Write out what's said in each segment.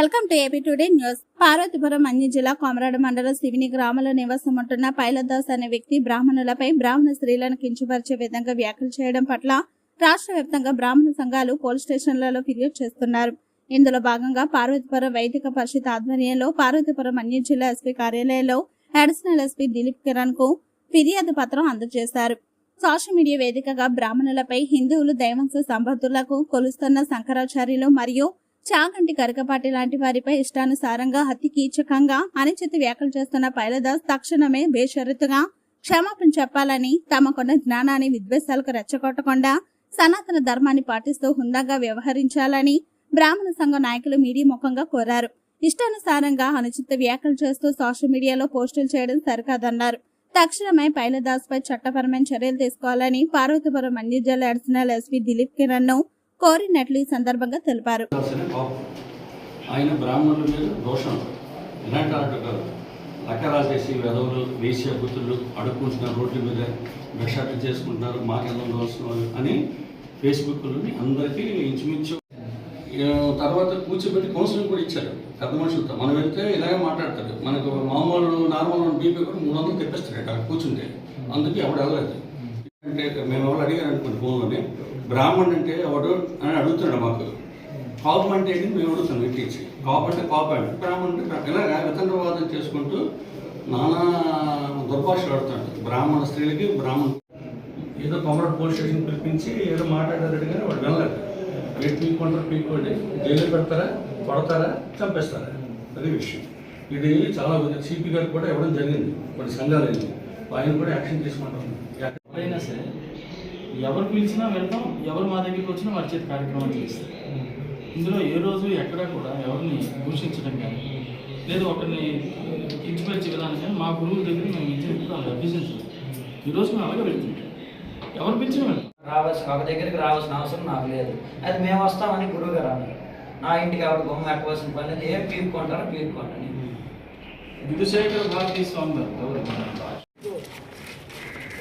Welcome to AP today news. Parvathipuram అన్ని జిల్లా కొమరాడ మండలం శివిని గ్రామంలో నివాసం ఉంటున్న పైలదాస్ అనే వ్యక్తి బ్రాహ్మణులపై బ్రాహ్మణ స్త్రీలను కించపరిచే విధంగా వ్యాఖ్యలు చేయడం పట్ల రాష్ట్ర వ్యాప్తంగా బ్రాహ్మణ సంఘాలు పోలీస్ స్టేషన్లలో ఫిర్యాదు చేస్తున్నారు. ఇందులో భాగంగా పార్వతీపురం వైదిక పరిషత్ ఆధ్వర్యంలో పార్వతీపురం అన్ని జిల్లా ఎస్పీ కార్యాలయంలో అడిషనల్ ఎస్పీ దిలీప్ కిరణ్ కు ఫిర్యాదు పత్రం అందజేశారు. సోషల్ మీడియా వేదికగా బ్రాహ్మణులపై హిందువులు దైవంశ సంపత్తులకు కొలుస్తున్న శంకరాచార్యులు మరియు చాగంటి కరకపాటి లాంటి వారిపై ఇష్టానుసారంగా అతి కీచకంగా అనుచిత వ్యాఖ్యలు చేస్తున్న పైలదాస్ తక్షణమే బేషరతుగా క్షమాపణ చెప్పాలని, తమకున్న జ్ఞానాన్ని విద్వేషాలకు రెచ్చగొట్టకుండా సనాతన ధర్మాన్ని పాటిస్తూ హుందాగా వ్యవహరించాలని బ్రాహ్మణ సంఘ నాయకులు మీడియా ముఖంగా కోరారు. ఇష్టానుసారంగా అనుచిత వ్యాఖ్యలు చేస్తూ సోషల్ మీడియాలో పోస్టులు చేయడం సరికాదన్నారు. తక్షణమే పైలదాస్ పై చట్టపరమైన చర్యలు తీసుకోవాలని పార్వతీపురం అన్ని జిల్లా అడిషనల్ ఎస్పీ దిలీప్ కిరణ్ ను కోరినట్లు ఈ సందర్భంగా తెలిపారు. ఆయన బ్రాహ్మణుల మీద దోషం ఇలాంటి ఆటగారు లక్కరాజేసి వెధవులు వేసే బుద్ధులు అడుక్కుంటున్నారు, రోడ్ల మీద భిక్షాటం చేసుకుంటున్నారు, మాకెళ్ళం దోషం అని ఫేస్బుక్లోని అందరికీ ఇంచుమించు తర్వాత కూర్చోబెట్టి కౌన్సిలింగ్ కూడా ఇచ్చారు పెద్ద మనుషులతో. మనం వెళ్తే ఇలాగే మాట్లాడతాడు. మనకు మామూలు నార్మల్ బీపీ కూడా 300 తెప్పిస్తాడు అక్కడ కూర్చుంటే. అందుకే ఎవడు వెళ్ళలేదు. అంటే మేము ఎవరు అడిగారు అనుకోండి ఫోన్లోనే, బ్రాహ్మణ్ అంటే ఎవడు అని అడుగుతున్నాడు. మాకు కాపం అంటే ఏంటి మేము అడుగుతాం ఎట్టించి. కాపు అంటే కాపు అంటే బ్రాహ్మణ్ అంటే ఇలాగా వితండవాదం చేసుకుంటూ నానా దుర్భాషలు ఆడుతాడు బ్రాహ్మణ స్త్రీలకి. బ్రాహ్మణ్ ఏదో కొమరట్ పోలీస్ స్టేషన్ పిలిపించి ఏదో మాట్లాడారు కానీ వాడు వెళ్ళలేదు. వెయిట్ పీక్కుంటారు, పీక్కోండి, జైలు పెడతారా, కొడతారా, చంపేస్తారా, అది విషయం. ఇది చాలా సిపి గారికి కూడా ఇవ్వడం జరిగింది. కొన్ని సంఘాలు ఆయన కూడా యాక్షన్ తీసుకుంటాం. ఎప్పుడైనా సరే ఎవరు పిలిచినా వెళ్తాం, ఎవరు మా దగ్గరికి వచ్చినా వారి చేతి కార్యక్రమాలు చేస్తారు. ఇందులో ఏ రోజు ఎక్కడా కూడా ఎవరిని దూషించడం కానీ లేదు ఒకరిని కించపరిచే విధానం కానీ మా గురువుల దగ్గర మేము ఇచ్చినప్పుడు వాళ్ళు అభ్యసించలేదు. ఈరోజు మేము అలాగే వెళ్తుంటాం, ఎవరు పిలిచినా వెళ్తాం. ఒక దగ్గరికి రావాల్సిన అవసరం నాకు లేదు. అది మేము వస్తామని గురువు గారు అన్నారు. నా ఇంటికి ఎవరు బొమ్మ ఎక్కవలసిన పని లేదు. ఏం పీక్కుంటారో పీక్కుంటాను. విధుశేఖర భారతీ స్వామి గారు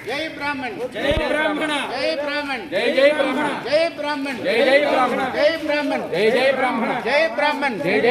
జై బ్రాహ్మణ్, జై బ్రాహ్మణ, జై బ్రాహ్మణ్, జై జై బ్రాహ్మణ, జై బ్రాహ్మణ్, జై జై బ్రాహ్మణ, జై బ్రాహ్మణ్, జై జై బ్రాహ్మణ, జై బ్రాహ్మణ్, జై జై